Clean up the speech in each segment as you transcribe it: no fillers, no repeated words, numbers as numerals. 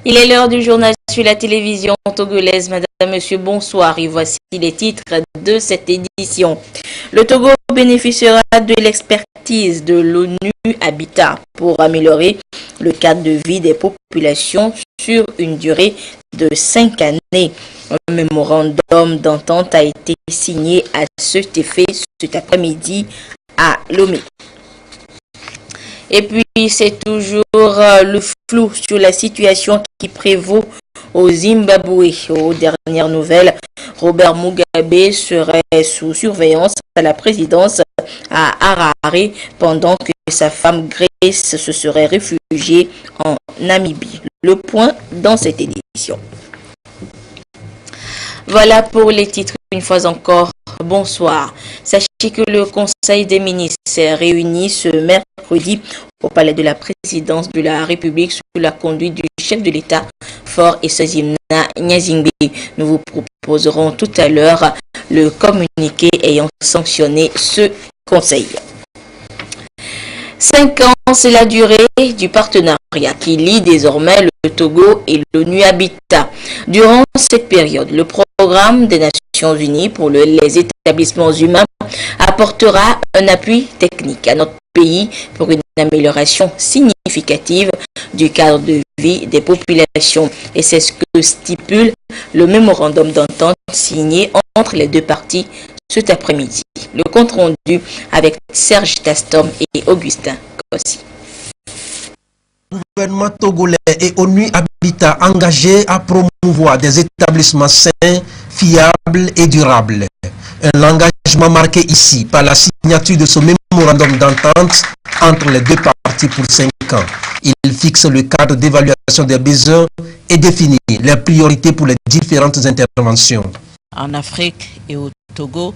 Il est l'heure du journal sur la télévision togolaise. Madame, Monsieur, bonsoir. Et voici les titres de cette édition. Le Togo bénéficiera de l'expertise de l'ONU Habitat pour améliorer le cadre de vie des populations sur une durée de 5 années. Un mémorandum d'entente a été signé à cet effet cet après-midi à Lomé. Et puis, c'est toujours le flou sur la situation qui prévaut au Zimbabwe. Aux dernières nouvelles, Robert Mugabe serait sous surveillance à la présidence à Harare pendant que sa femme Grace se serait réfugiée en Namibie. Le point dans cette édition. Voilà pour les titres. Une fois encore, bonsoir. Sachez que le Conseil des ministres s'est réuni ce mercredi au palais de la présidence de la République sous la conduite du chef de l'État, Faure Essozimna Gnazingbe. Nous vous proposerons tout à l'heure le communiqué ayant sanctionné ce conseil. 5 ans, c'est la durée du partenariat qui lie désormais le Togo et l'ONU Habitat. Durant cette période, le programme des Nations Unies pour les établissements humains apportera un appui technique à notre pays pour une amélioration significative du cadre de vie des populations. Et c'est ce que stipule le mémorandum d'entente signé entre les deux parties cet après-midi. Le compte rendu avec Serge Tastom et Augustin Kossi. Le gouvernement togolais et ONU Habitat engagés à promouvoir des établissements sains, fiables et durables. Un engagement marqué ici par la signature de ce mémorandum d'entente entre les deux parties pour 5 ans. Il fixe le cadre d'évaluation des besoins et définit les priorités pour les différentes interventions. En Afrique et au Togo,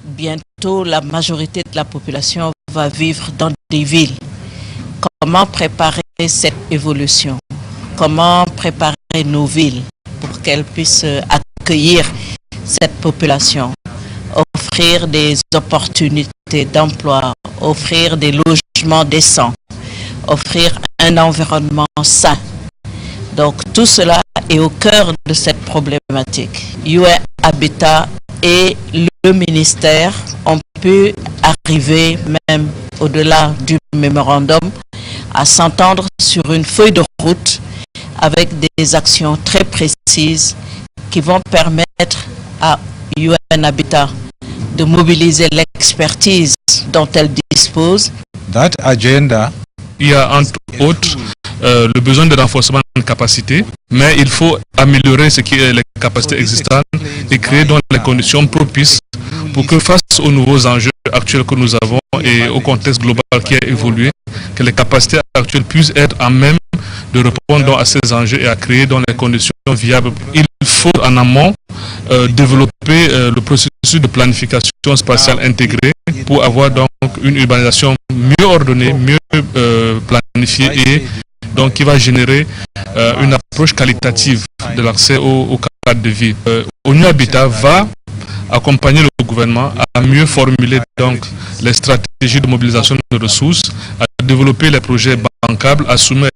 bientôt la majorité de la population va vivre dans des villes. Comment préparer cette évolution? Comment préparer nos villes pour qu'elles puissent accueillir cette population? Offrir des opportunités d'emploi, offrir des logements décents, offrir un environnement sain. Donc tout cela est au cœur de cette problématique. UN Habitat et le ministère ont pu arriver même au-delà du mémorandum à s'entendre sur une feuille de route avec des actions très précises qui vont permettre à UN Habitat de mobiliser l'expertise dont elle dispose. That agenda, il y a entre autres le besoin de renforcement de capacité, mais il faut améliorer ce qui est les capacités existantes et créer donc les conditions propices pour que face aux nouveaux enjeux actuels que nous avons et au contexte global qui a évolué, que les capacités actuelles puissent être à même de répondre donc à ces enjeux et à créer donc les conditions viables. Il faut en amont développer le processus de planification spatiale intégrée pour avoir donc une urbanisation mieux ordonnée, mieux planifiée et donc qui va générer une approche qualitative de l'accès au cadre de vie. ONU Habitat va accompagner le gouvernement à mieux formuler donc les stratégies de mobilisation de ressources, à développer les projets bancables, à soumettre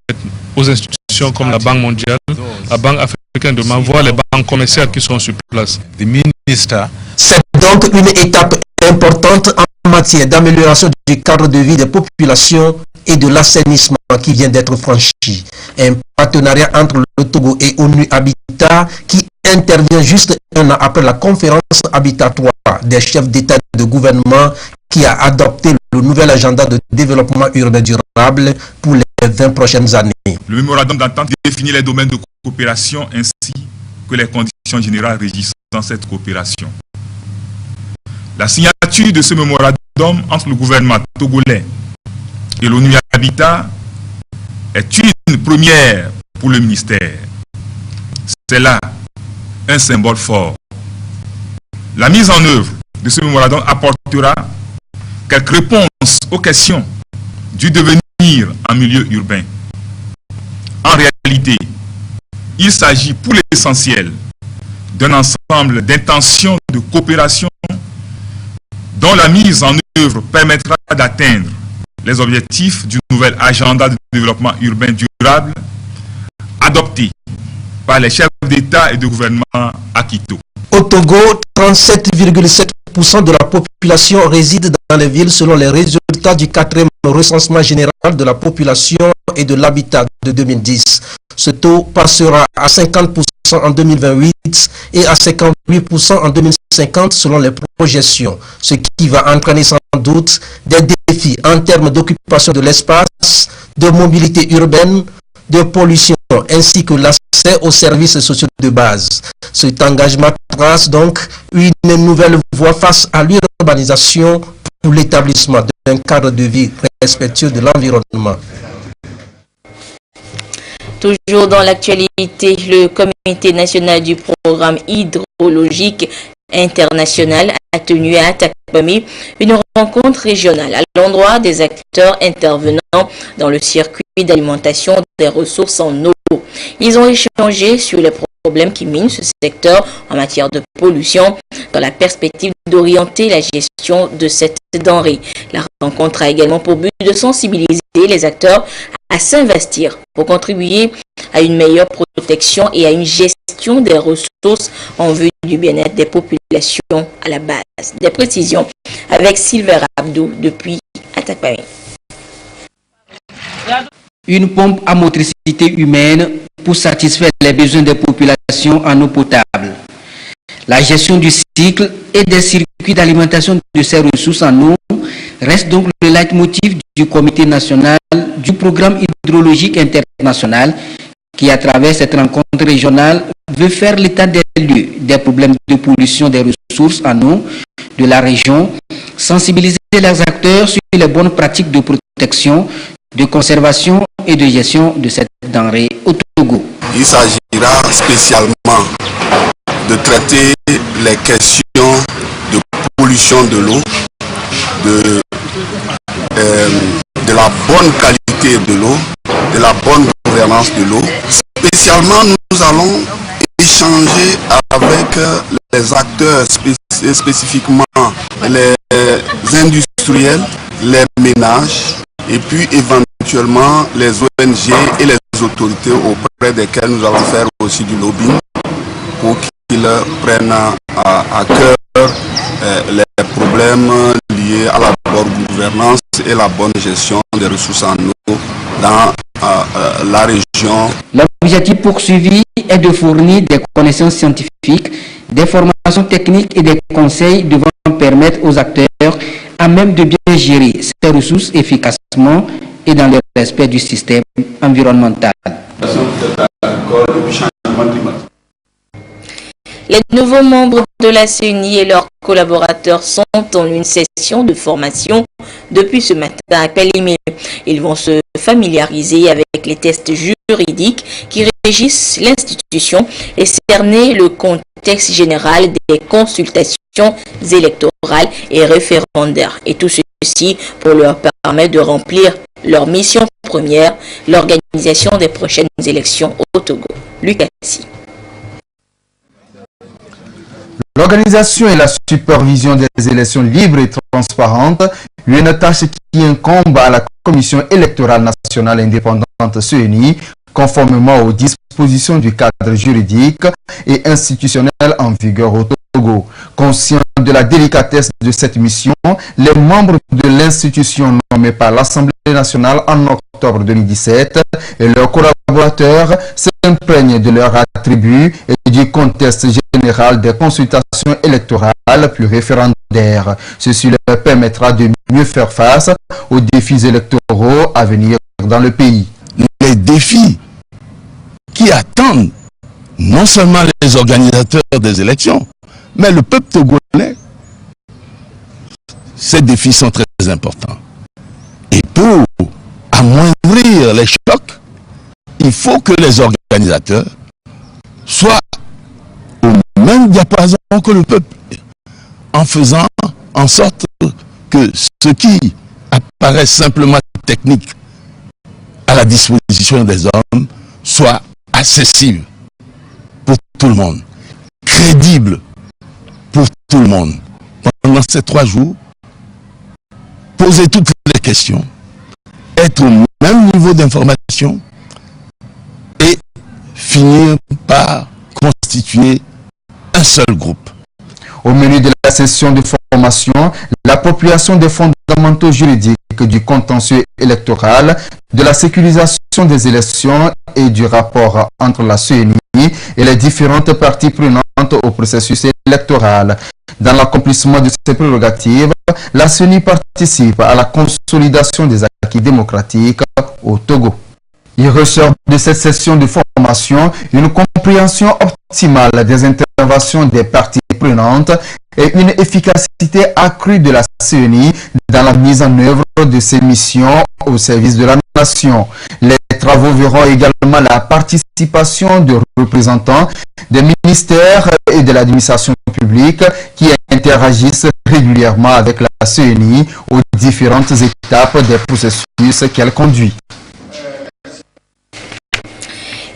aux institutions comme la Banque mondiale, la Banque africaine de développement, voire les banques commerciales qui sont sur place. C'est donc une étape importante en matière d'amélioration du cadre de vie des populations et de l'assainissement qui vient d'être franchi. Un partenariat entre le Togo et ONU Habitat qui intervient juste un an après la conférence Habitat 3 des chefs d'État et de gouvernement qui a adopté le nouvel agenda de développement urbain durable pour les 20 prochaines années. Le mémorandum d'entente définit les domaines de coopération ainsi que les conditions générales régissant cette coopération. La signature de ce mémorandum entre le gouvernement togolais et l'ONU Habitat est une première pour le ministère. C'est là un symbole fort. La mise en œuvre de ce mémorandum apportera quelques réponses aux questions du devenir en milieu urbain. En réalité, il s'agit pour l'essentiel d'un ensemble d'intentions de coopération dont la mise en œuvre permettra d'atteindre les objectifs du nouvel agenda de développement urbain durable adoptées par les chefs d'État et de gouvernement à Quito. Au Togo, 37,7% de la population réside dans les villes selon les résultats du 4e recensement général de la population et de l'habitat de 2010. Ce taux passera à 50% en 2028 et à 58% en 2050 selon les projections, ce qui va entraîner sans doute des défis en termes d'occupation de l'espace, de mobilité urbaine, de pollution, ainsi que l'accès aux services sociaux de base. Cet engagement trace donc une nouvelle voie face à l'urbanisation pour l'établissement d'un cadre de vie respectueux de l'environnement. Toujours dans l'actualité, le Comité national du programme hydrologique international a tenu à Atakpamé une rencontre régionale à l'endroit des acteurs intervenant dans le circuit d'alimentation des ressources en eau. Ils ont échangé sur les problèmes qui minent ce secteur en matière de pollution dans la perspective d'orienter la gestion de cette denrée. La rencontre a également pour but de sensibiliser les acteurs à s'investir pour contribuer à une meilleure protection et à une gestion des ressources en vue du bien-être des populations à la base. Des précisions avec Silver Abdou depuis Atakpamé. Une pompe à motricité humaine pour satisfaire les besoins des populations en eau potable. La gestion du cycle et des circuits d'alimentation de ces ressources en eau reste donc le leitmotiv du Comité national du programme hydrologique international qui, à travers cette rencontre régionale, veut faire l'état des lieux des problèmes de pollution des ressources en eau de la région, sensibiliser les acteurs sur les bonnes pratiques de protection, de conservation et de gestion de cette denrée au Togo. Il s'agira spécialement de traiter les questions de pollution de l'eau, de la bonne qualité de l'eau, de la bonne gouvernance de l'eau. Spécialement, nous allons échanger avec les acteurs, spécifiquement les industriels, les ménages, et puis éventuellement les ONG et les autorités auprès desquelles nous allons faire aussi du lobbying pour qu'ils prennent à cœur les problèmes liés à la bonne gouvernance et la bonne gestion des ressources en eau dans la région. L'objectif poursuivi est de fournir des connaissances scientifiques, des formations techniques et des conseils devant permettre aux acteurs à même de bien gérer ces ressources efficacement et dans le respect du système environnemental. Les nouveaux membres de la CENI et leurs collaborateurs sont en une session de formation depuis ce matin à Pélimé. Ils vont se familiariser avec les tests juridiques qui régissent l'institution et cerner le contexte général des consultations électorales et référendaires. Et tout ceci pour leur permettre de remplir leur mission première, l'organisation des prochaines élections au Togo. Lucas. L'organisation et la supervision des élections libres et transparentes, une tâche qui incombe à la Commission électorale nationale indépendante CENI, conformément aux dispositions du cadre juridique et institutionnel en vigueur au Togo. Conscients de la délicatesse de cette mission, les membres de l'institution nommés par l'Assemblée nationale en octobre 2017 et leurs collaborateurs s'imprègnent de leurs attributs et du contexte général des consultations électorales plus référendaires. Ceci leur permettra de mieux faire face aux défis électoraux à venir dans le pays. Les défis qui attendent non seulement les organisateurs des élections, mais le peuple togolais, ces défis sont très importants. Et pour amoindrir les chocs, il faut que les organisateurs soient au même diapason que le peuple, en faisant en sorte que ce qui apparaît simplement technique à la disposition des hommes soit accessible pour tout le monde, crédible pour tout le monde. Pendant ces 3 jours, poser toutes les questions, être au même niveau d'information et finir par constituer un seul groupe. Au menu de la session de formation, la population des fondamentaux juridiques du contentieux électoral, de la sécurisation des élections et du rapport entre la CENI et les différentes parties prenantes au processus électoral. Dans l'accomplissement de ces prérogatives, la CENI participe à la consolidation des acquis démocratiques au Togo. Il ressort de cette session de formation une compréhension optimale des interventions des parties prenantes et une efficacité accrue de la CENI dans la mise en œuvre de ses missions au service de la nation. Les travaux verront également la participation de représentants des ministères et de l'administration publique qui interagissent régulièrement avec la CENI aux différentes étapes des processus qu'elle conduit.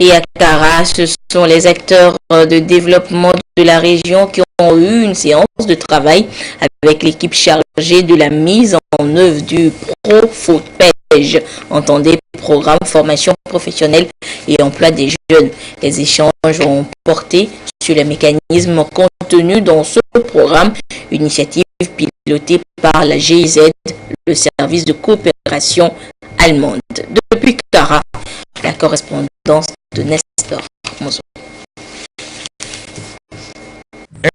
Et à Kara, ce sont les acteurs de développement de la région qui ont eu une séance de travail avec l'équipe chargée de la mise en œuvre du Profopège, entendez programme formation professionnelle et emploi des jeunes. Les échanges ont porté sur les mécanismes contenus dans ce programme, initiative pilotée par la GIZ, le service de coopération allemande. Depuis Kara, la correspondance de Nestor Mozo.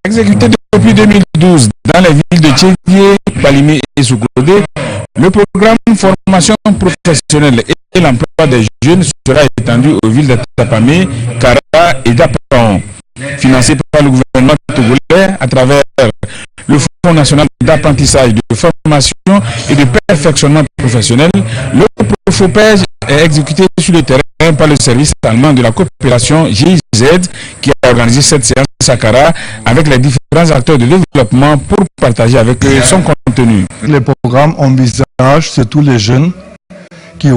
Exécuté depuis 2012 dans les villes de Tchévié, Palimé et Soukodé, le programme formation professionnelle et l'emploi des jeunes sera étendu aux villes de Tapamé, Kara et d'Apaon. Financé par le gouvernement togolais à travers le Fonds national d'apprentissage, de formation et de perfectionnement professionnel, le Profopège est exécuté sur le terrain par le service allemand de la coopération GIZ qui a organisé cette séance à Kara avec les différents acteurs de développement pour partager avec eux son contenu. Le programme envisage tous les jeunes qui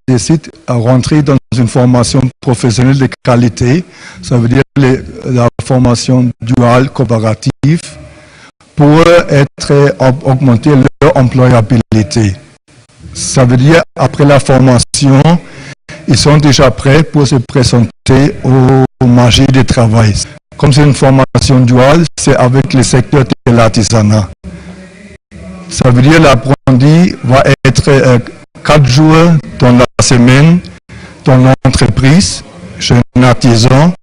décident à rentrer dans une formation professionnelle de qualité, ça veut dire la formation duale coopérative pour augmenter leur employabilité. Ça veut dire après la formation, ils sont déjà prêts pour se présenter au marché du travail. Comme c'est une formation duale, c'est avec le secteur de l'artisanat. Ça veut dire l'apprenti va être 4 jours dans la semaine dans l'entreprise, chez un artisan,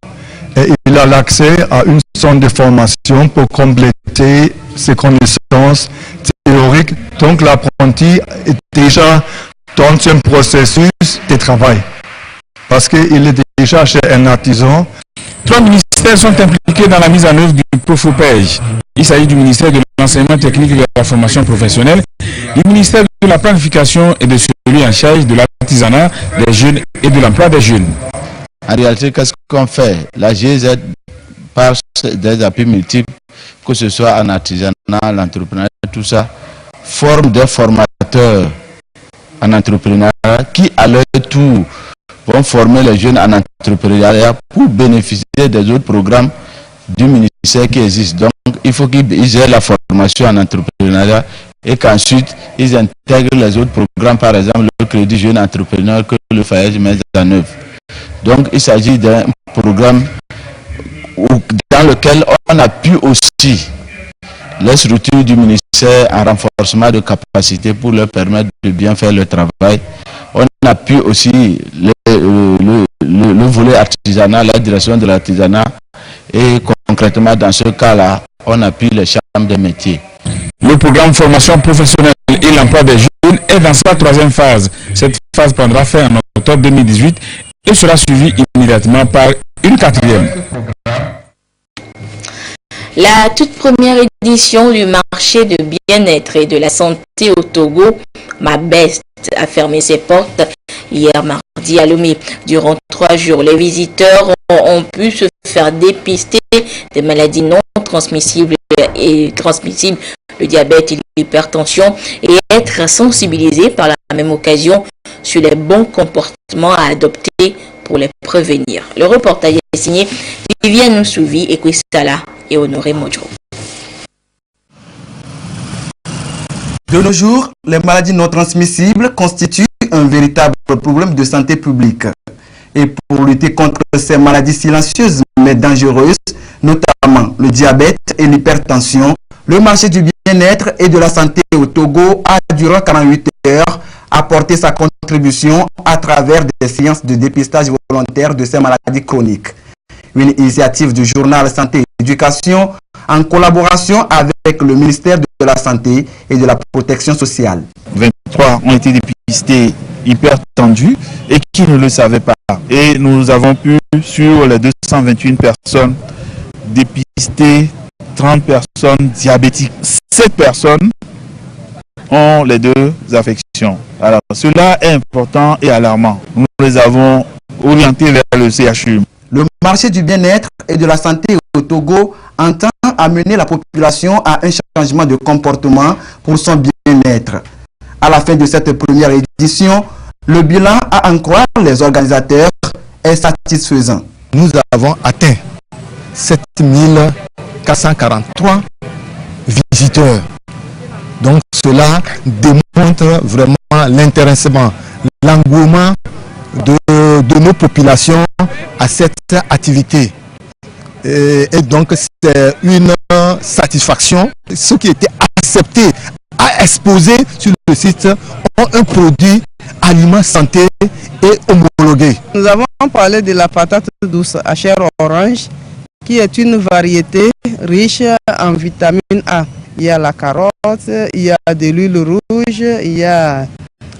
et il a l'accès à une centre de formation pour compléter ses connaissances théoriques. Donc l'apprenti est déjà dans un processus de travail, parce qu'il est déjà chez un artisan. 3 ministères sont impliqués dans la mise en œuvre du Profopège. Il s'agit du ministère de l'enseignement technique et de la formation professionnelle, du ministère de la planification et de celui en charge de l'artisanat des jeunes et de l'emploi des jeunes. En réalité, qu'est-ce qu'on fait? La GIZ, par des appuis multiples, que ce soit en artisanat, l'entrepreneuriat, tout ça, forme des formateurs en entrepreneuriat qui, à leur tour, vont former les jeunes en entrepreneuriat pour bénéficier des autres programmes du ministère qui existent. Donc, il faut qu'ils aient la formation en entrepreneuriat et qu'ensuite, ils intègrent les autres programmes, par exemple, le crédit jeune entrepreneur que le FAEJ met en œuvre. Donc, il s'agit d'un programme dans lequel on appuie aussi les structures du ministère en renforcement de capacité pour leur permettre de bien faire le travail. On appuie aussi le volet artisanal, la direction de l'artisanat, et concrètement dans ce cas-là, on appuie les chambres des métiers. Le programme formation professionnelle et l'emploi des jeunes est dans sa 3e phase. Cette phase prendra fin en octobre 2018 et sera suivie immédiatement par une 4e. La toute première édition du marché de bien-être et de la santé au Togo, MABEST, a fermé ses portes hier mardi à Lomé. Durant 3 jours, les visiteurs ont pu se faire dépister des maladies non transmissibles et transmissibles, le diabète et l'hypertension, et être sensibilisés par la même occasion sur les bons comportements à adopter pour les prévenir. Le reportage est signé Viviane Souvi, Ekwistala et Honoré Modjo. De nos jours, les maladies non transmissibles constituent un véritable problème de santé publique. Et pour lutter contre ces maladies silencieuses mais dangereuses, notamment le diabète et l'hypertension, le marché du bien-être et de la santé au Togo a, durant 48 heures, apporté sa contribution à travers des séances de dépistage volontaire de ces maladies chroniques. Une initiative du journal Santé et Éducation en collaboration avec le ministère de la Santé et de la Protection sociale. 23 ont été dépistés hypertendus et qui ne le savaient pas. Et nous avons pu, sur les 221 personnes dépistées, 30 personnes diabétiques. 7 personnes ont les deux affections. Alors cela est important et alarmant. Nous les avons orientés vers le CHU. Le marché du bien-être et de la santé au Togo entend amener la population à un changement de comportement pour son bien-être. À la fin de cette première édition, le bilan, à en croire les organisateurs, est satisfaisant. Nous avons atteint 7443 visiteurs. Donc cela démontre vraiment l'intéressement, l'engouement de nos populations à cette activité. Et donc c'est une satisfaction. Ceux qui étaient acceptés à exposer sur le site ont un produit aliment santé et homologué. Nous avons parlé de la patate douce à chair orange qui est une variété riche en vitamine A. Il y a la carotte, il y a de l'huile rouge, il y a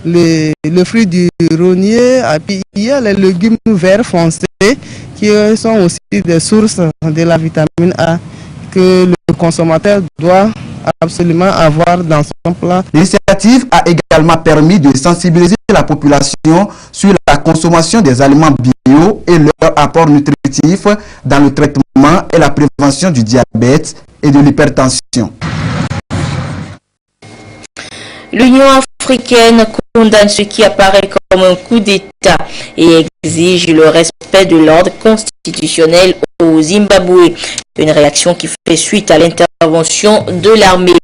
le fruit du rognier, et puis il y a les légumes verts foncés qui sont aussi des sources de la vitamine A que le consommateur doit absolument avoir dans son plat. L'initiative a également permis de sensibiliser la population sur la consommation des aliments bio et leur apport nutritif dans le traitement et la prévention du diabète et de l'hypertension. L'Union africaine condamne ce qui apparaît comme un coup d'État et exige le respect de l'ordre constitutionnel au Zimbabwe. Une réaction qui fait suite à l'intervention de l'armée.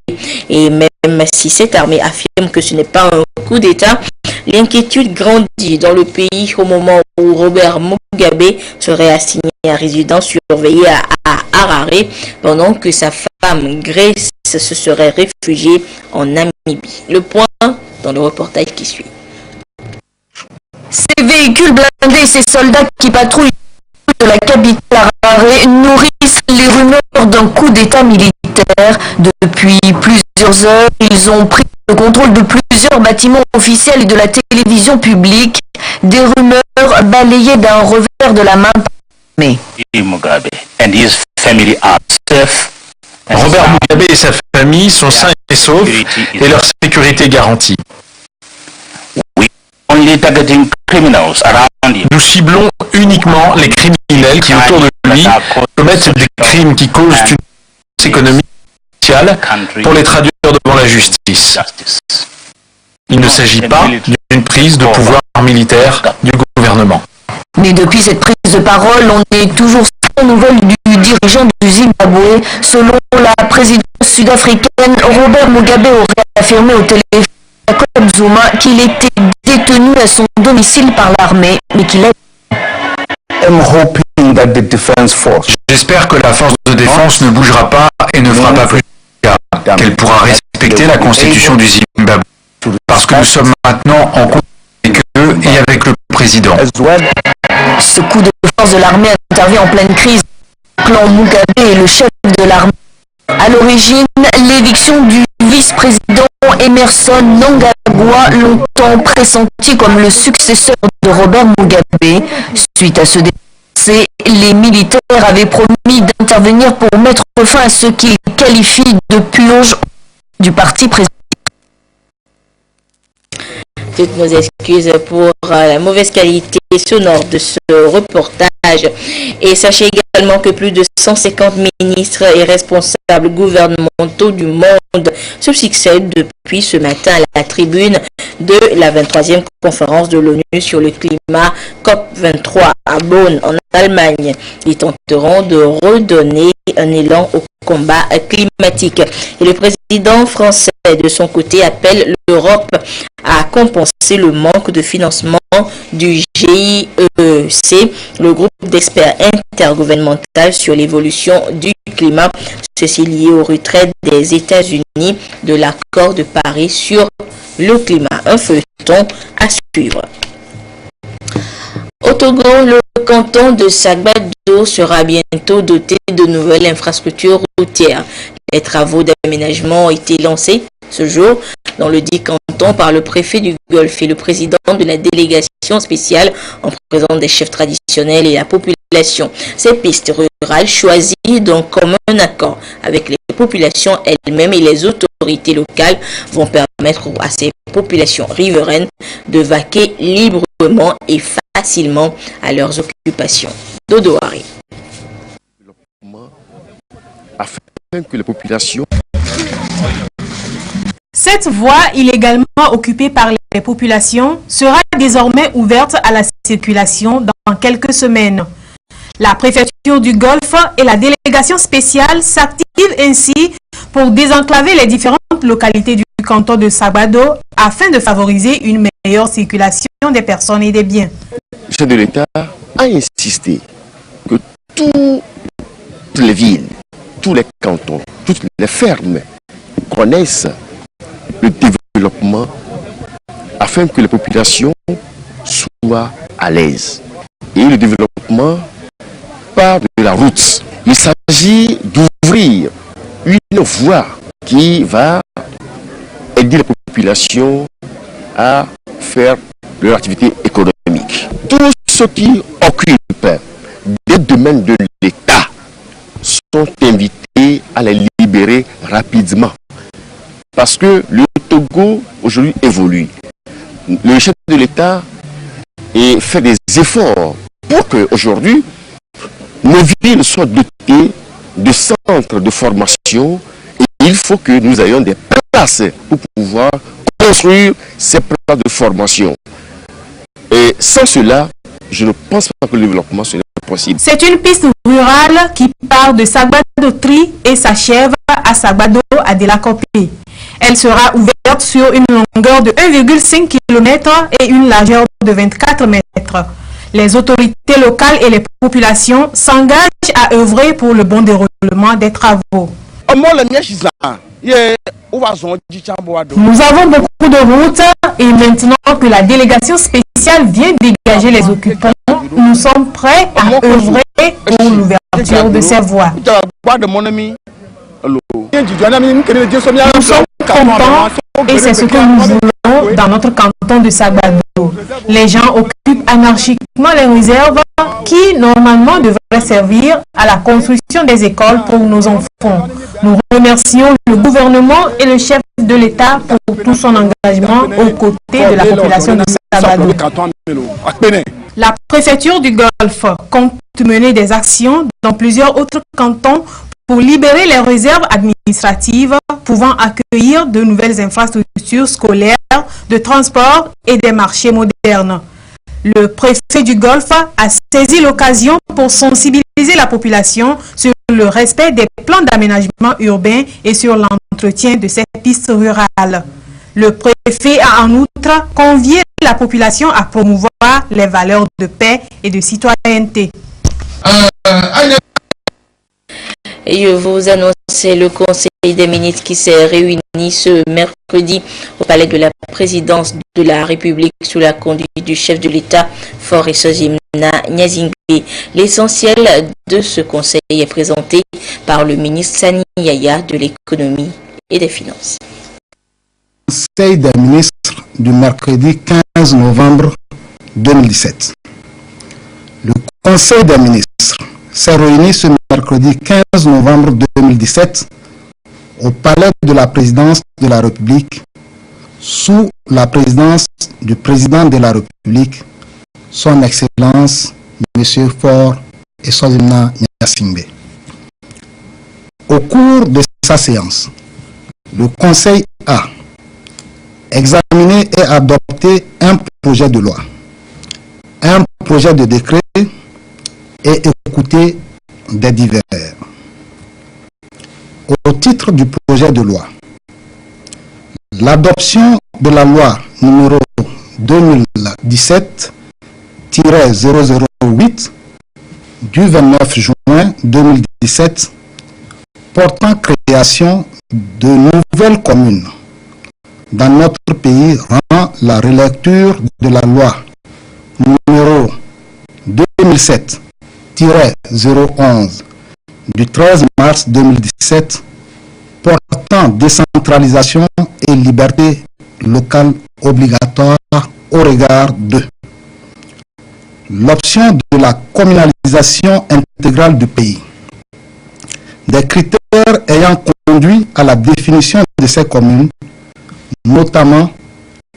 Et même si cette armée affirme que ce n'est pas un coup d'État, l'inquiétude grandit dans le pays au moment où Robert Mugabe serait assigné à résidence surveillée à Harare, pendant que sa femme Grace se serait réfugiée en Namibie. Le point dans le reportage qui suit. Ces véhicules blindés et ces soldats qui patrouillent de la capitale Harare nourrissent les rumeurs d'un coup d'état militaire. Depuis plusieurs heures, ils ont pris le contrôle de plusieurs bâtiments officiels et de la télévision publique. Des rumeurs balayées d'un revers de la main. Mais Robert Mugabe et sa famille sont sains et saufs et leur sécurité garantie. Nous ciblons uniquement les criminels qui, autour de lui, commettent des crimes qui causent une économie sociale pour les traduire devant la justice. Il ne s'agit pas d'une prise de pouvoir militaire du gouvernement. Mais depuis cette prise de parole, on n'est toujours sans nouvelles du dirigeant du Zimbabwe. Selon la présidence sud-africaine, Robert Mugabe aurait affirmé au téléphone à Jacob Zuma qu'il était détenu à son domicile par l'armée, mais qu'il est... J'espère que la force de défense ne bougera pas et ne fera pas plus qu'elle pourra respecter la constitution du Zimbabwe. Parce que nous sommes maintenant en contact avec eux et avec le président. Ce coup de force de l'armée intervient en pleine crise. Le clan Mugabe est le chef de l'armée. À l'origine, l'éviction du vice-président Emerson Mnangagwa, longtemps pressenti comme le successeur de Robert Mugabe. Suite à ce décès, les militaires avaient promis d'intervenir pour mettre fin à ce qu'ils qualifient de purge du parti présidentiel. Toutes nos excuses pour la mauvaise qualité sonore de ce reportage. Et sachez également que plus de 150 ministres et responsables gouvernementaux du monde se succèdent depuis ce matin à la tribune de la 23e conférence de l'ONU sur le climat COP23 à Bonn en Allemagne. Ils tenteront de redonner un élan au combat climatique. Et le président français de son côté, appelle l'Europe à compenser le manque de financement du GIEC, le groupe d'experts intergouvernemental sur l'évolution du climat, ceci lié au retrait des États-Unis de l'accord de Paris sur le climat. Un feuilleton à suivre. Au Togo, le canton de Sagbado sera bientôt doté de nouvelles infrastructures routières. Les travaux d'aménagement ont été lancés ce jour dans le dit canton par le préfet du Golfe et le président de la délégation spéciale en présence des chefs traditionnels et la population. Ces pistes rurales choisies donc comme un accord avec les populations elles-mêmes et les autorités locales vont permettre à ces populations riveraines de vaquer librement et facilement à leurs occupations. Dodo Hari. Afin que les populations... Cette voie illégalement occupée par les populations sera désormais ouverte à la circulation dans quelques semaines. La préfecture du Golfe et la délégation spéciale s'activent ainsi pour désenclaver les différentes localités du canton de Sagbado afin de favoriser une meilleure circulation des personnes et des biens. Le chef de l'État a insisté que toutes les villes, tous les cantons, toutes les fermes connaissent le développement afin que les populations soient à l'aise. Et le développement part de la route. Il s'agit d'ouvrir une voie qui va aider les populations à faire leur activité économique. Tous ceux qui occupent des domaines de l'État sont invités à les libérer rapidement. Parce que le Togo aujourd'hui évolue. Le chef de l'État fait des efforts pour que aujourd'hui nos villes soient dotées de centres de formation et il faut que nous ayons des places pour pouvoir construire ces places de formation. Et sans cela, je ne pense pas que le développement soit possible. C'est une piste rurale qui part de Sagbado-Tri et s'achève à Sagbado à Delakopé. Elle sera ouverte sur une longueur de 1,5 km et une largeur de 24 mètres. Les autorités locales et les populations s'engagent à œuvrer pour le bon déroulement des travaux. Nous avons beaucoup de routes et maintenant que la délégation spéciale vient dégager les occupants, nous sommes prêts à œuvrer pour l'ouverture de ces voies. Nous sommes contents et c'est ce que nous voulons dans notre canton de Sagbado. Les gens occupent anarchiquement les réserves qui normalement devraient servir à la construction des écoles pour nos enfants. Nous remercions le gouvernement et le chef de l'État pour tout son engagement aux côtés de la population de Sagbado. La préfecture du Golfe compte mener des actions dans plusieurs autres cantons pour libérer les réserves administratives pouvant accueillir de nouvelles infrastructures scolaires, de transport et des marchés modernes. Le préfet du Golfe a saisi l'occasion pour sensibiliser la population sur le respect des plans d'aménagement urbain et sur l'entretien de ces pistes rurales. Le préfet a en outre convié la population à promouvoir les valeurs de paix et de citoyenneté. Et je vous annonce le Conseil des ministres qui s'est réuni ce mercredi au palais de la présidence de la République sous la conduite du chef de l'État, Faure Sozimna Nyazingbe. L'essentiel de ce conseil est présenté par le ministre Sani Yaya de l'économie et des finances. Conseil des ministres du mercredi 15 novembre 2017. Le Conseil des ministres s'est réuni ce mercredi 15 novembre 2017 au palais de la présidence de la République sous la présidence du président de la République, son Excellence M. Faure Sozimna Nyazingbe. Au cours de sa séance, le Conseil a examiné et adopté un projet de loi, un projet de décret et écouté des divers. Au titre du projet de loi, l'adoption de la loi numéro 2017-008 du 29 juin 2017 portant création de nouvelles communes dans notre pays rend la relecture de la loi numéro 2007-011 du 13 mars 2017 portant décentralisation et liberté locale obligatoire au regard de l'option de la communalisation intégrale du pays, des critères ayant conduit à la définition de ces communes, notamment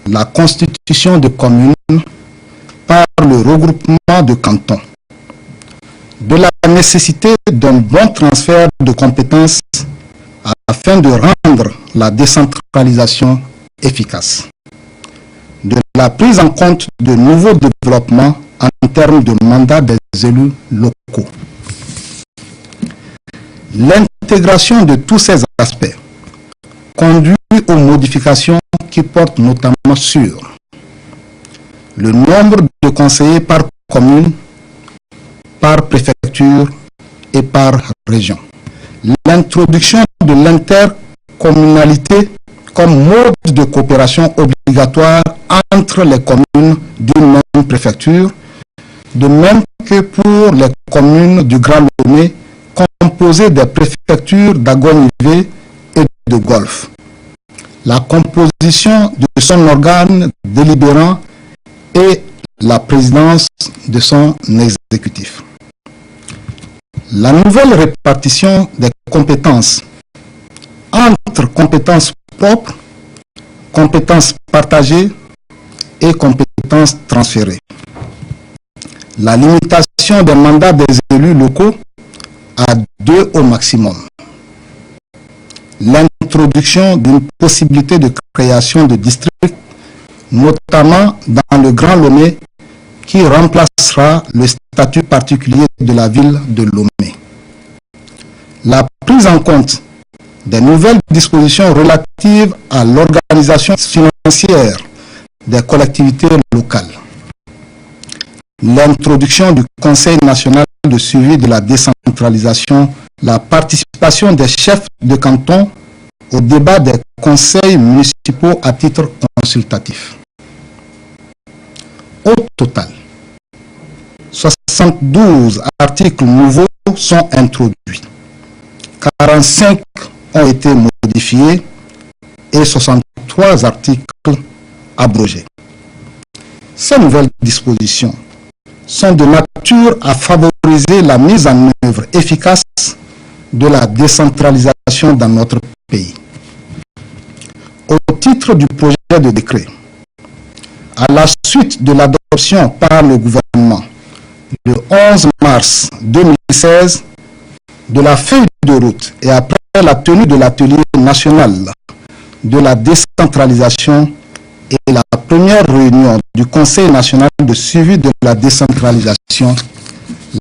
la constitution de communes par le regroupement de cantons, de la nécessité d'un bon transfert de compétences afin de rendre la décentralisation efficace, de la prise en compte de nouveaux développements en termes de mandat des élus locaux. L'intégration de tous ces aspects conduit aux modifications qui portent notamment sur le nombre de conseillers par commune, par préfecture et par région. L'introduction de l'intercommunalité comme mode de coopération obligatoire entre les communes d'une même préfecture, de même que pour les communes du Grand Lomé composées des préfectures d'Agonivé et de Golfe. La composition de son organe délibérant et la présidence de son exécutif. La nouvelle répartition des compétences entre compétences propres, compétences partagées et compétences transférées. La limitation des mandats des élus locaux à 2 au maximum. L'introduction d'une possibilité de création de districts, notamment dans le Grand Lomé, qui remplacera le statut particulier de la ville de Lomé. La prise en compte des nouvelles dispositions relatives à l'organisation financière des collectivités locales. L'introduction du Conseil national de suivi de la décentralisation, la participation des chefs de canton au débat des conseils municipaux à titre consultatif. Au total, 72 articles nouveaux sont introduits, 45 ont été modifiés et 63 articles abrogés. Ces nouvelles dispositions sont de nature à favoriser la mise en œuvre efficace de la décentralisation dans notre pays. Au titre du projet de décret, à la suite de l'adoption par le gouvernement le 11 mars 2016 de la feuille de route et après la tenue de l'atelier national de la décentralisation et la première réunion du Conseil national de suivi de la décentralisation,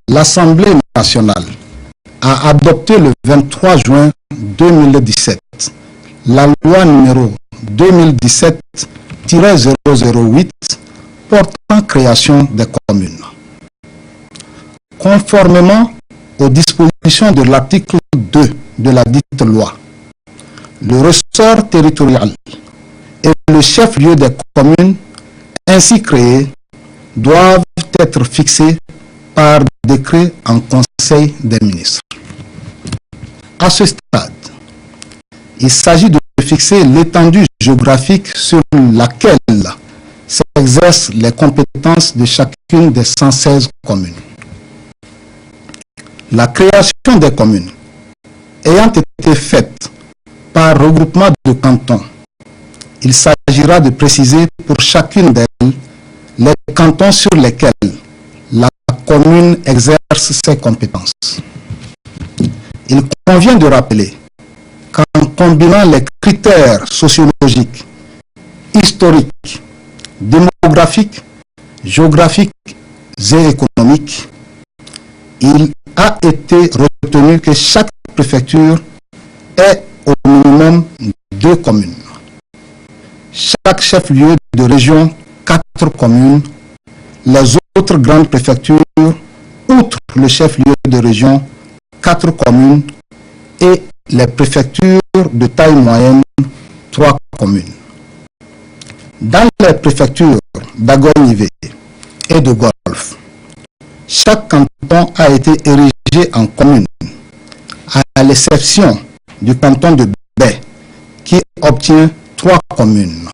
l'Assemblée nationale a adopté le 23 juin 2017 la loi numéro 2017-008 portant création des communes. Conformément aux dispositions de l'article 2 de la dite loi, le ressort territorial et le chef-lieu des communes ainsi créés doivent être fixés par décret en Conseil des ministres. À ce stade, il s'agit de fixer l'étendue géographique sur laquelle s'exercent les compétences de chacune des 116 communes. La création des communes ayant été faite par regroupement de cantons, il s'agira de préciser pour chacune d'elles les cantons sur lesquels la commune exerce ses compétences. Il convient de rappeler qu'en combinant les critères sociologiques, historiques, démographiques, géographiques et économiques, il a été retenu que chaque préfecture ait au minimum 2 communes. chaque chef-lieu de région 4 communes, les autres grandes préfectures, outre le chef-lieu de région 4 communes et les préfectures de taille moyenne 3 communes. Dans les préfectures d'Agoy-Nivé et de Golfe, chaque canton a été érigé en commune, à l'exception du canton de Baie, qui obtient 3 communes,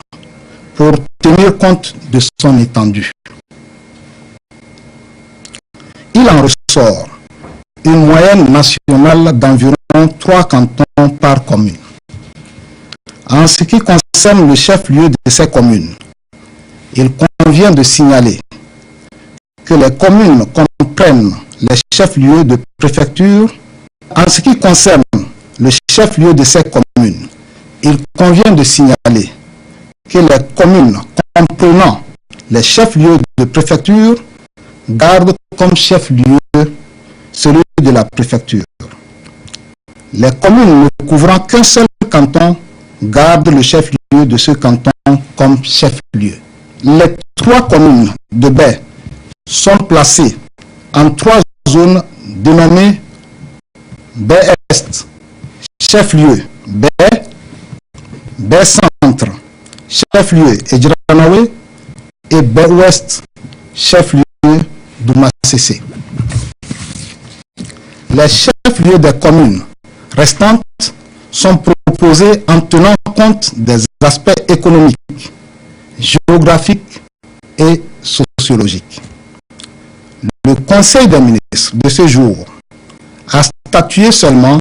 pour tenir compte de son étendue. Il en ressort une moyenne nationale d'environ 3 cantons par commune. En ce qui concerne le chef-lieu de ces communes, il convient de signaler que les communes comprennent les chefs-lieux de préfecture. En ce qui concerne le chef-lieu de ces communes, il convient de signaler que les communes comprenant les chefs-lieux de préfecture gardent comme chef-lieu celui de la préfecture. Les communes ne couvrant qu'un seul canton gardent le chef-lieu de ce canton comme chef-lieu. Les 3 communes de Baie sont placées en 3 zones dénommées Baie-Est, chef-lieu Baie, Baie-Centre, chef-lieu Edjiranawe et Baie-Ouest, chef-lieu Doumassessé. Les chefs-lieux des communes restantes sont proposés en tenant compte des aspects économiques, géographiques et sociologiques. Le Conseil des ministres de ce jour a statué seulement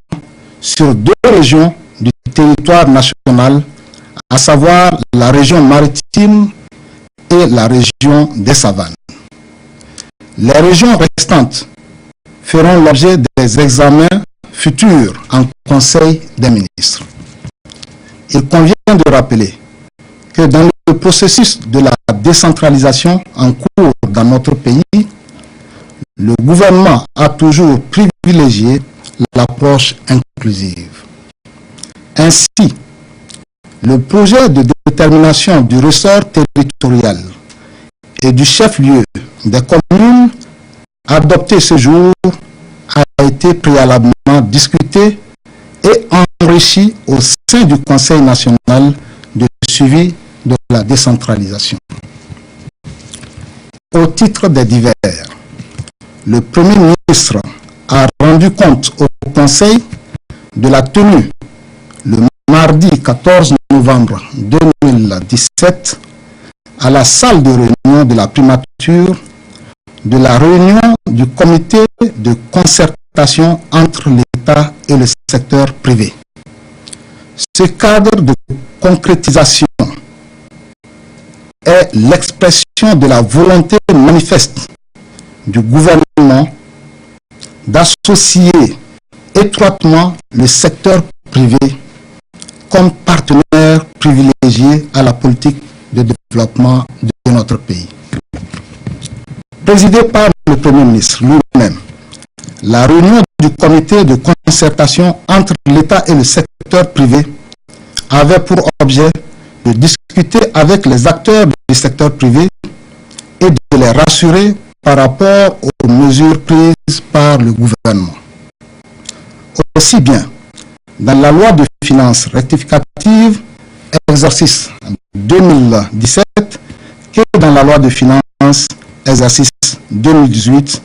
sur 2 régions du territoire national, à savoir la région maritime et la région des savanes. Les régions restantes feront l'objet des examens futurs en Conseil des ministres. Il convient de rappeler que dans le processus de la décentralisation en cours dans notre pays, le gouvernement a toujours privilégié l'approche inclusive. Ainsi, le projet de détermination du ressort territorial et du chef-lieu des communes adopté ce jour a été préalablement discuté et enrichi au sein du Conseil national de suivi de la décentralisation. Au titre des divers, le Premier ministre a rendu compte au Conseil de la tenue le mardi 14 novembre 2017 à la salle de réunion de la primature de la réunion du comité de concertation entre l'État et le secteur privé. Ce cadre de concrétisation est l'expression de la volonté manifeste du gouvernement d'associer étroitement le secteur privé comme partenaire privilégié à la politique de développement de notre pays. Présidée par le Premier ministre lui-même, la réunion du comité de concertation entre l'État et le secteur privé avait pour objet de discuter avec les acteurs du secteur privé et de les rassurer par rapport aux mesures prises par le gouvernement. Aussi bien dans la loi de finances rectificative exercice 2017 que dans la loi de finances exercice 2018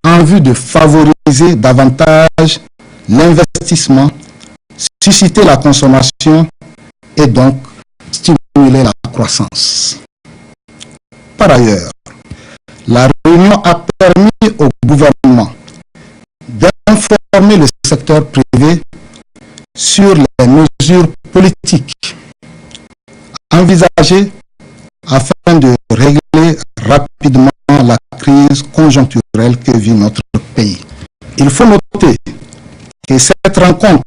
en vue de favoriser davantage l'investissement, susciter la consommation et donc stimuler la croissance. Par ailleurs, la réunion a permis au gouvernement d'informer le secteur privé sur les mesures politiques envisagées afin de régler rapidement la crise conjoncturelle que vit notre pays. Il faut noter que cette rencontre,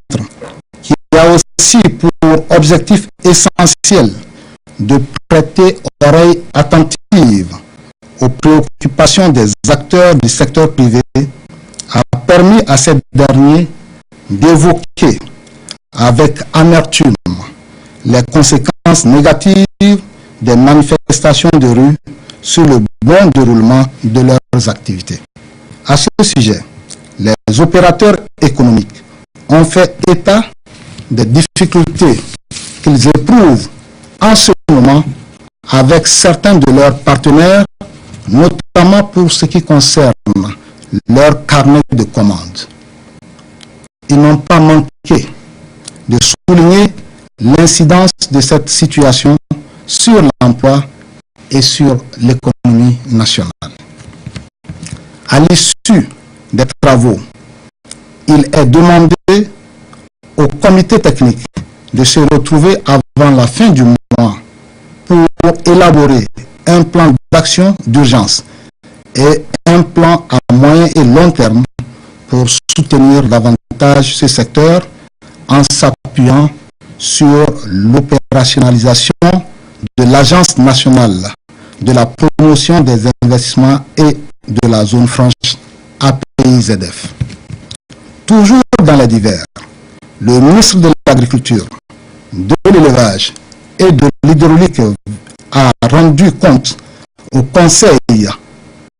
qui a aussi pour objectif essentiel de prêter oreille attentive aux préoccupations des acteurs du secteur privé, a permis à ces derniers d'évoquer avec amertume les conséquences conséquences négatives des manifestations de rue sur le bon déroulement de leurs activités. À ce sujet, les opérateurs économiques ont fait état des difficultés qu'ils éprouvent en ce moment avec certains de leurs partenaires, notamment pour ce qui concerne leur carnet de commandes. Ils n'ont pas manqué de souligner l'incidence de cette situation sur l'emploi et sur l'économie nationale. À l'issue des travaux, il est demandé au comité technique de se retrouver avant la fin du mois pour élaborer un plan d'action d'urgence et un plan à moyen et long terme pour soutenir davantage ce secteur en s'appuyant sur l'opérationnalisation de l'Agence nationale de la promotion des investissements et de la zone franche APIZF. Toujours dans les divers, le ministre de l'Agriculture, de l'Élevage et de l'Hydraulique a rendu compte au Conseil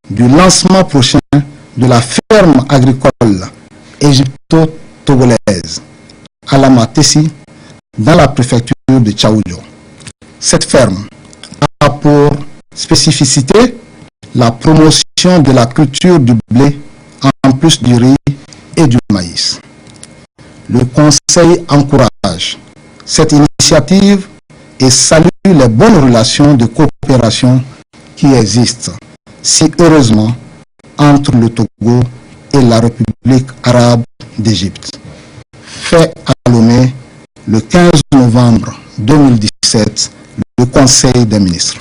du lancement prochain de la ferme agricole égypto-togolaise à la Matessi, dans la préfecture de Tchaoudjo. Cette ferme a pour spécificité la promotion de la culture du blé en plus du riz et du maïs. Le Conseil encourage cette initiative et salue les bonnes relations de coopération qui existent si heureusement entre le Togo et la République arabe d'Égypte. Fait à Lomé le 15 novembre 2017, le Conseil des ministres.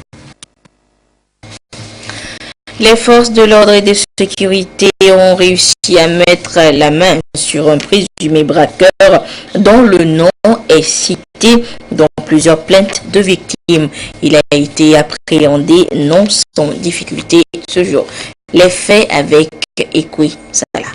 Les forces de l'ordre et de sécurité ont réussi à mettre la main sur un présumé braqueur dont le nom est cité dans plusieurs plaintes de victimes. Il a été appréhendé non sans difficulté ce jour. Les faits avec Ekwi Sala.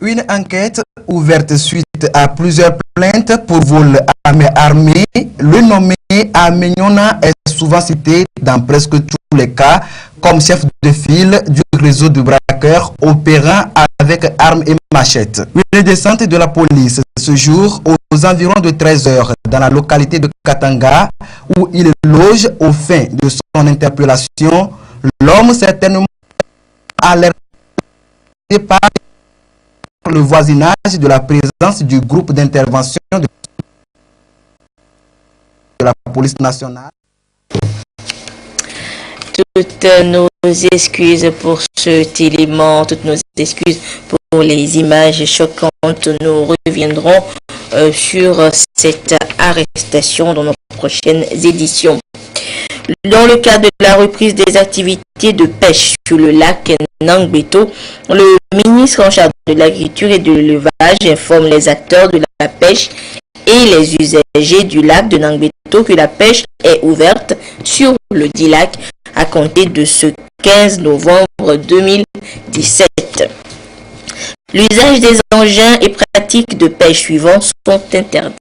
Une enquête ouverte suite à plusieurs plaintes pour vol à main armée. Le nommé Amenyona est souvent cité dans presque tous les cas comme chef de file du réseau de braqueurs opérant avec armes et machettes. Une descente de la police ce jour aux environs de 13 h dans la localité de Katanga où il loge aux fins de son interpellation. L'homme certainement alerté par le voisinage de la présence du groupe d'intervention de la police nationale. Toutes nos excuses pour cet élément, toutes nos excuses pour les images choquantes. Nous reviendrons sur cette arrestation dans nos prochaines éditions. Dans le cadre de la reprise des activités de pêche sur le lac Nangbeto, le ministre en charge de l'agriculture et de l'élevage informe les acteurs de la pêche et les usagers du lac de Nangbeto que la pêche est ouverte sur le dit lac à compter de ce 15 novembre 2017. L'usage des engins et pratiques de pêche suivants sont interdits.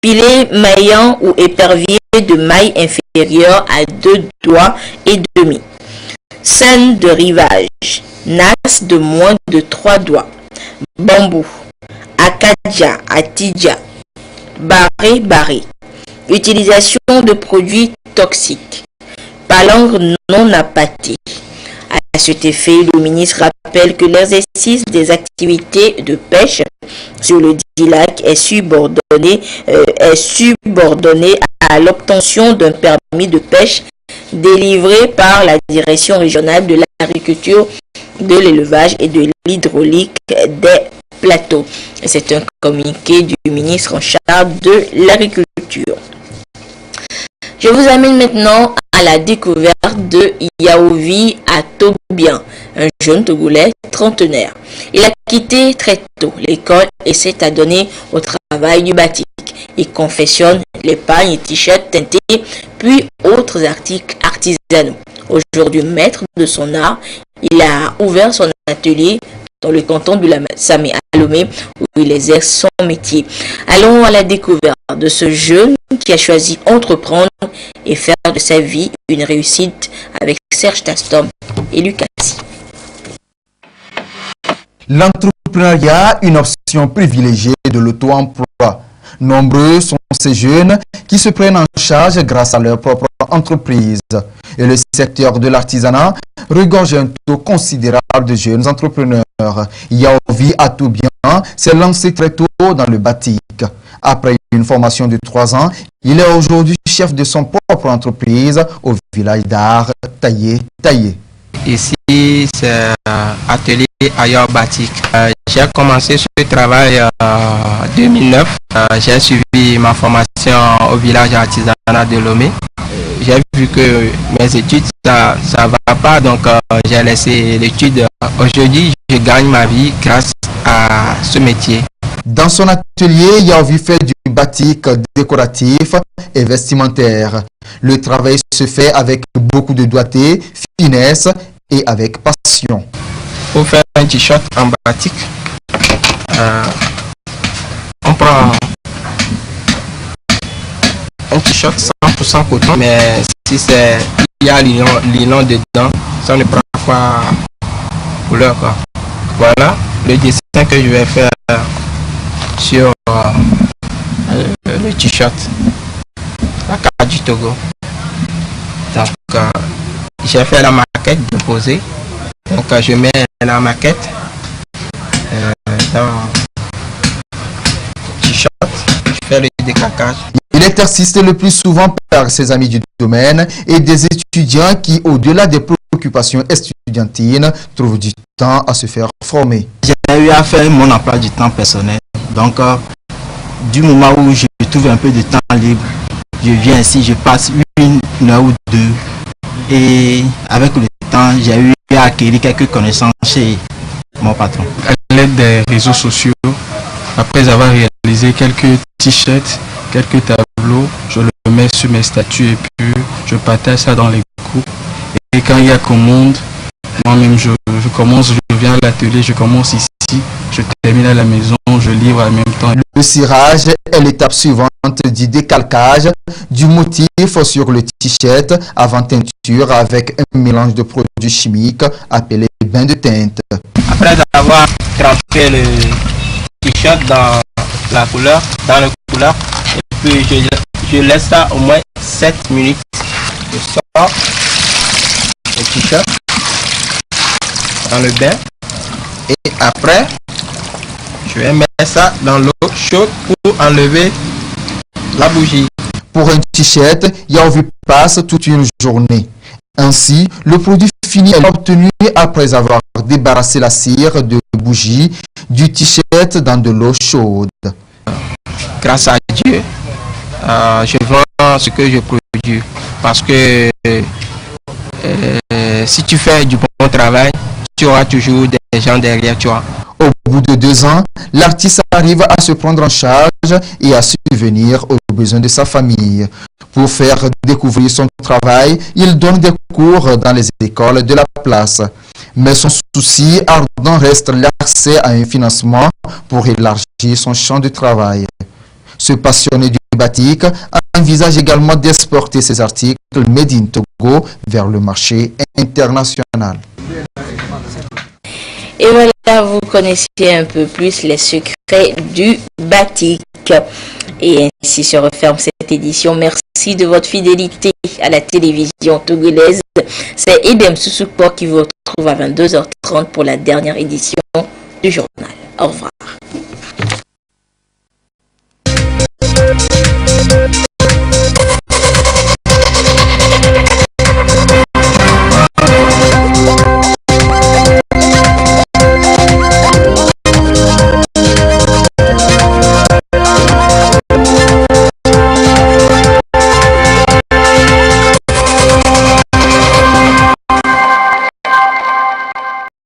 Filet maillant ou épervier de maille inférieure à 2 doigts et demi. Scène de rivage. Nas de moins de 3 doigts. Bambou. Acadia, atidja. Barré. Utilisation de produits toxiques. Palangre non appâtée. À cet effet, le ministre rappelle que l'exercice des activités de pêche sur le dit lac est subordonné à l'obtention d'un permis de pêche délivré par la Direction régionale de l'agriculture, de l'élevage et de l'hydraulique des plateaux. C'est un communiqué du ministre en charge de l'agriculture. Je vous amène maintenant à la découverte de Yaovi Atobian, un jeune Togolais trentenaire. Il a quitté très tôt l'école et s'est adonné au travail du batik. Il confectionne les pagnes et t-shirts teintés, puis autres articles artisanaux. Aujourd'hui maître de son art, il a ouvert son atelier dans le canton de la Samé-Alomé où il exerce son métier. Allons à la découverte de ce jeune qui a choisi entreprendre et faire de sa vie une réussite avec Serge Tastom et Lucas. L'entrepreneuriat, une option privilégiée de l'auto-emploi. Nombreux sont ces jeunes qui se prennent en charge grâce à leur propre entreprise. Et le secteur de l'artisanat regorge un taux considérable de jeunes entrepreneurs. Yaovi Atoubien s'est lancé très tôt dans le batik. Après une formation de 3 ans, il est aujourd'hui chef de son propre entreprise au village d'art Taillé. Ici, c'est atelier Ayor Batik. J'ai commencé ce travail en 2009. J'ai suivi ma formation au village artisanat de Lomé. J'ai vu que mes études, ça va pas, donc j'ai laissé l'étude. Aujourd'hui, je gagne ma vie grâce à ce métier. Dans son atelier, Yaovi fait du batik décoratif et vestimentaire. Le travail se fait avec beaucoup de doigté, finesse et avec passion. Pour faire un t-shirt en batik, on prend un t-shirt 100% coton, mais si il y a nylon dedans, ça ne prend pas couleur, quoi. Voilà le dessin que je vais faire sur le t-shirt, la carte du Togo. Donc j'ai fait la maquette déposée. Donc je mets la maquette dans le t-shirt, je fais le décalcage. Il est assisté le plus souvent par ses amis du domaine et des étudiants qui, au-delà des préoccupations estudiantines, trouvent du temps à se faire former. J'ai eu à faire mon emploi du temps personnel. Donc, du moment où je trouve un peu de temps libre, je viens ici, je passe 1 heure ou 2. Et avec le temps, j'ai eu à acquérir quelques connaissances chez mon patron. À l'aide des réseaux sociaux, après avoir réalisé quelques t-shirts, quelques tableaux, je le mets sur mes statuts et puis je partage ça dans les groupes. Et quand il y a commande, moi-même je commence, je viens à l'atelier, je commence ici, je termine à la maison, je livre en même temps. Le cirage est l'étape suivante du décalcage du motif sur le t-shirt avant teinture avec un mélange de produits chimiques appelé bain de teinte. Après avoir trempé le t-shirt dans la couleur, et puis je laisse ça au moins 7 minutes. Je sors le t-shirt dans le bain et après je vais mettre ça dans l'eau chaude pour enlever la bougie. Pour un t-shirt, Yaovi passe toute une journée. Ainsi, le produit fini est obtenu après avoir débarrassé la cire de bougie du t-shirt dans de l'eau chaude. Grâce à Dieu, je vends ce que je produis parce que si tu fais du bon travail, tu auras toujours des gens derrière toi. Au bout de 2 ans, l'artiste arrive à se prendre en charge et à subvenir aux besoins de sa famille. Pour faire découvrir son travail, il donne des cours dans les écoles de la place. Mais son souci ardent reste l'accès à un financement pour élargir son champ de travail. Ce passionné du batik envisage également d'exporter ses articles made in Togo vers le marché international. Et voilà, vous connaissez un peu plus les secrets du batik. Et ainsi se referme cette édition. Merci de votre fidélité à la télévision togolaise. C'est Edem Sousoukpo qui vous retrouve à 22h30 pour la dernière édition du journal. Au revoir.